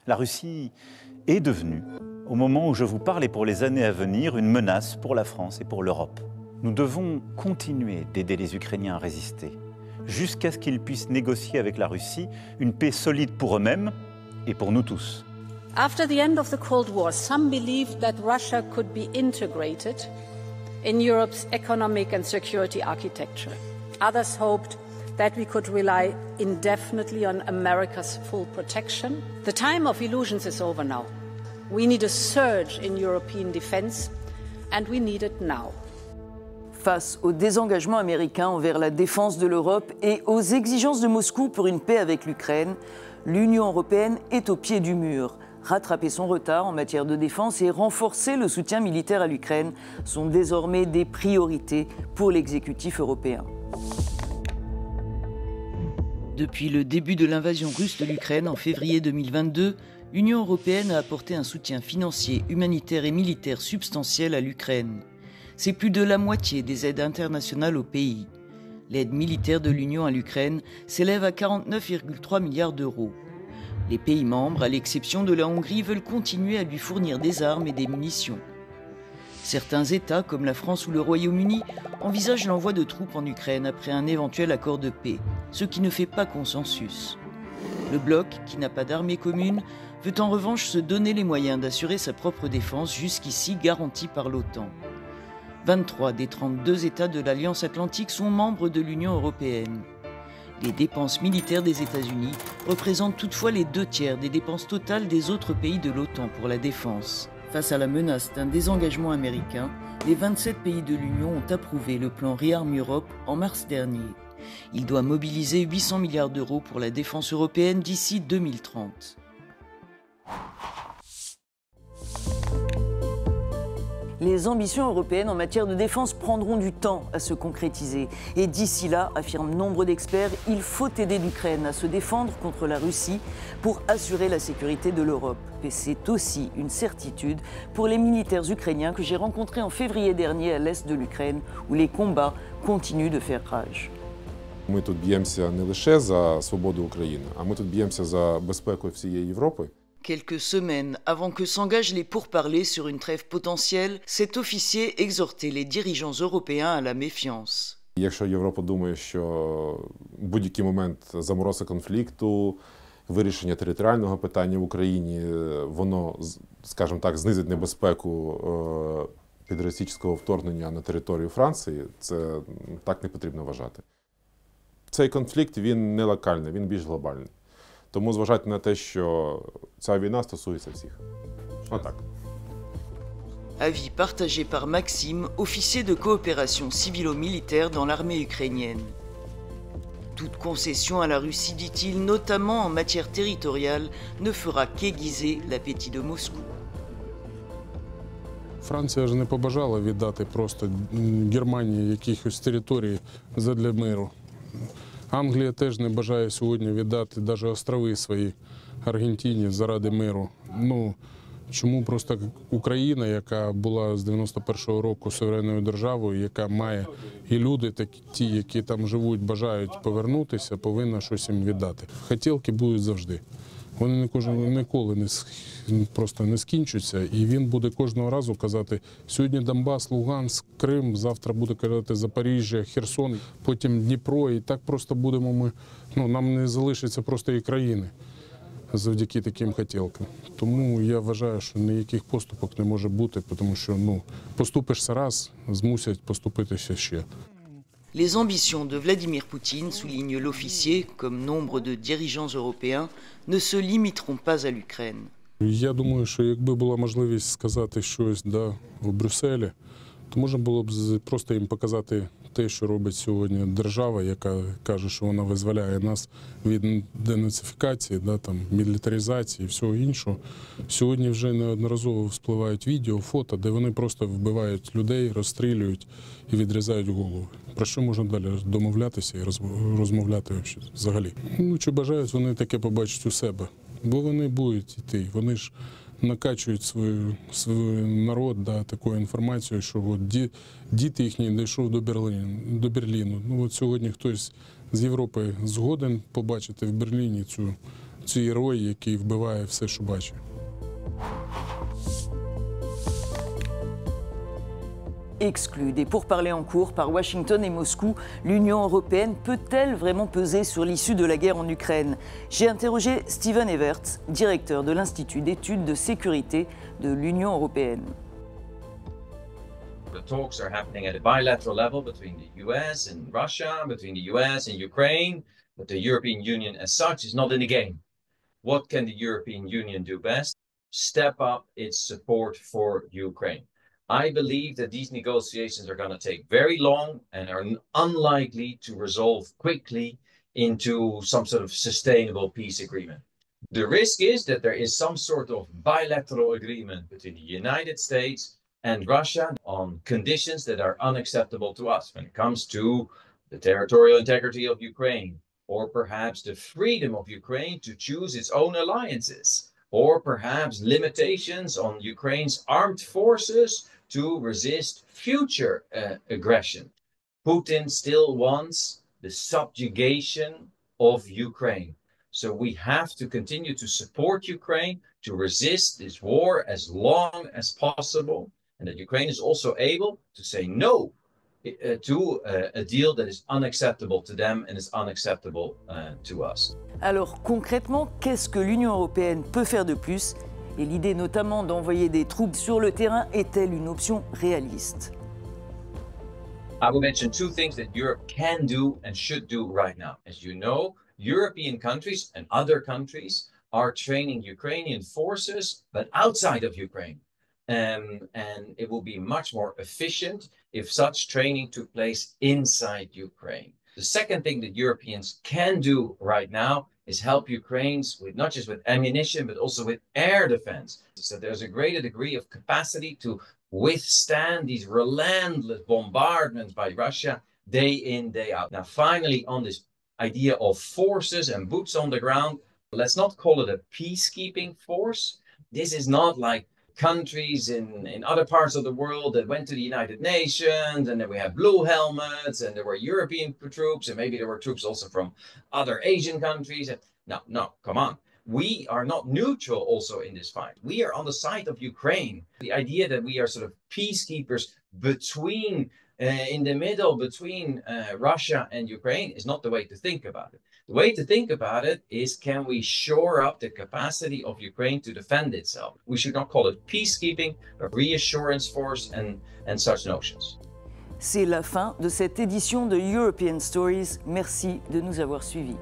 La Russie est devenue, au moment où je vous parle et pour les années à venir, une menace pour la France et pour l'Europe. Nous devons continuer d'aider les Ukrainiens à résister, jusqu'à ce qu'ils puissent négocier avec la Russie une paix solide pour eux-mêmes et pour nous tous. After the end of the Cold War, some believed that Russia could be integrated in Europe's economic and security architecture. Others hoped that we could rely indefinitely on America's full protection. The time of illusions is over now. We need a surge in European defense, and we need it now. Face au désengagement américain envers la défense de l'Europe et aux exigences de Moscou pour une paix avec l'Ukraine, l'Union européenne est au pied du mur. Rattraper son retard en matière de défense et renforcer le soutien militaire à l'Ukraine sont désormais des priorités pour l'exécutif européen. Depuis le début de l'invasion russe de l'Ukraine en février 2022, l'Union européenne a apporté un soutien financier, humanitaire et militaire substantiel à l'Ukraine. C'est plus de la moitié des aides internationales au pays. L'aide militaire de l'Union à l'Ukraine s'élève à 49,3 milliards d'euros. Les pays membres, à l'exception de la Hongrie, veulent continuer à lui fournir des armes et des munitions. Certains États, comme la France ou le Royaume-Uni, envisagent l'envoi de troupes en Ukraine après un éventuel accord de paix, ce qui ne fait pas consensus. Le bloc, qui n'a pas d'armée commune, veut en revanche se donner les moyens d'assurer sa propre défense, jusqu'ici garantie par l'OTAN. 23 des 32 États de l'Alliance Atlantique sont membres de l'Union européenne. Les dépenses militaires des États-Unis représentent toutefois les 2/3 des dépenses totales des autres pays de l'OTAN pour la défense. Face à la menace d'un désengagement américain, les 27 pays de l'Union ont approuvé le plan ReArm Europe en mars dernier. Il doit mobiliser 800 milliards d'euros pour la défense européenne d'ici 2030. Les ambitions européennes en matière de défense prendront du temps à se concrétiser. Et d'ici là, affirment nombre d'experts, il faut aider l'Ukraine à se défendre contre la Russie pour assurer la sécurité de l'Europe. Et c'est aussi une certitude pour les militaires ukrainiens que j'ai rencontrés en février dernier à l'est de l'Ukraine, où les combats continuent de faire rage. Ми тут б'ємося не лише за свободу України, а ми тут б'ємося за безпеку всієї Європи. Quelques semaines avant que s'engagent les pourparlers sur une trêve potentielle, cet officier exhortait les dirigeants européens à la méfiance. Якщо Європа думає, що в будь-який момент заморозка конфлікту, вирішення територіального питання в Україні, воно, скажімо так, знизить небезпеку підросійського вторгнення на територію Франції, це так не потрібно вважати. Цей конфлікт, він не локальний, він більш глобальний. Тому зважайте на те, що ця війна стосується всіх. Отак. Avis partagé par Maxime, officier de coopération civilo-militaire dans l'armée ukrainienne. Toute concession à la Russie, dit-il, notamment en matière territoriale, ne fera qu'aiguiser l'appétit de Moscou. Франція ж не побажала віддати просто Германії якихось територій задля миру. Англія теж не бажає сьогодні віддати навіть острови свої Аргентині заради миру. Ну, чому просто Україна, яка була з 91-го року суверенною державою, яка має і люди, ті, які там живуть, бажають повернутися, повинна щось їм віддати. Хотілки будуть завжди. Вони ніколи просто не скінчаться, і він буде кожного разу казати, сьогодні Донбас, Луганськ, Крим, завтра буде казати Запоріжжя, Херсон, потім Дніпро, і так просто будемо ми, нам не залишиться просто і країни завдяки таким хотілкам. Тому я вважаю, що ніяких поступок не може бути, тому що, поступишся раз, змусять поступитися ще. Les ambitions de Vladimir Poutine, souligne l'officier, comme nombre de dirigeants européens, ne se limiteront pas à l'Ukraine. Я думаю, що якби була можливість сказати щось в Брюсселі, то можна було б просто їм показати те, що робить сьогодні держава, яка каже, що вона визволяє нас від денацифікації, мілітаризації і всього іншого. Сьогодні вже неодноразово вспливають відео, фото, де вони просто вбивають людей, розстрілюють і відрізають голови. Про що можна далі домовлятися і розмовляти взагалі? Чи бажають вони таке побачити у себе? Бо вони будуть йти, вони ж накачують свій народ такою інформацією, що діти їхні дійшов до Берліну. Сьогодні хтось з Європи згоден побачити в Берліні цей герой, який вбиває все, що бачить. Exclue des pourparlers en cours par Washington et Moscou, l'Union européenne peut-elle vraiment peser sur l'issue de la guerre en Ukraine? J'ai interrogé Steven Everts, directeur de l'Institut d'études de sécurité de l'Union européenne. The talks are happening at a bilateral level between the US and Russia, between the US and Ukraine, but the European Union as such is not in the game. What can the European Union do best? Step up its support for Ukraine. I believe that these negotiations are going to take very long and are unlikely to resolve quickly into some sort of sustainable peace agreement. The risk is that there is some sort of bilateral agreement between the United States and Russia on conditions that are unacceptable to us when it comes to the territorial integrity of Ukraine, or perhaps the freedom of Ukraine to choose its own alliances, or perhaps limitations on Ukraine's armed forces to resist future aggression. Putin still wants the subjugation of Ukraine. So we have to continue to support Ukraine to resist this war as long as possible, and that Ukraine is also able to say no to a deal that is unacceptable to them and is unacceptable to us. Alors concrètement, qu'est-ce que l'Union européenne peut faire de plus? Et l'idée notamment d'envoyer des troupes sur le terrain est-elle une option réaliste? I will mention two things that Europe can do and should do right now. As you know, European countries and other countries are training Ukrainian forces, but outside of Ukraine. And it will be much more efficient if such training took place inside Ukraine. The second thing that Europeans can do right now is help Ukrainians with not just with ammunition, but also with air defense. So there's a greater degree of capacity to withstand these relentless bombardments by Russia day in, day out. Now, finally, on this idea of forces and boots on the ground, let's not call it a peacekeeping force. This is not like countries in other parts of the world that went to the United Nations, and then we have blue helmets, and there were European troops, and maybe there were troops also from other Asian countries. No, come on. We are not neutral also in this fight. We are on the side of Ukraine. The idea that we are sort of peacekeepers between, in the middle between Russia and Ukraine is not the way to think about it. The way to think about it is, can we shore up the capacity of Ukraine to defend itself? We should not call it peacekeeping, but reassurance force and such notions. C'est la fin de cette édition de European Stories. Merci de nous avoir suivis.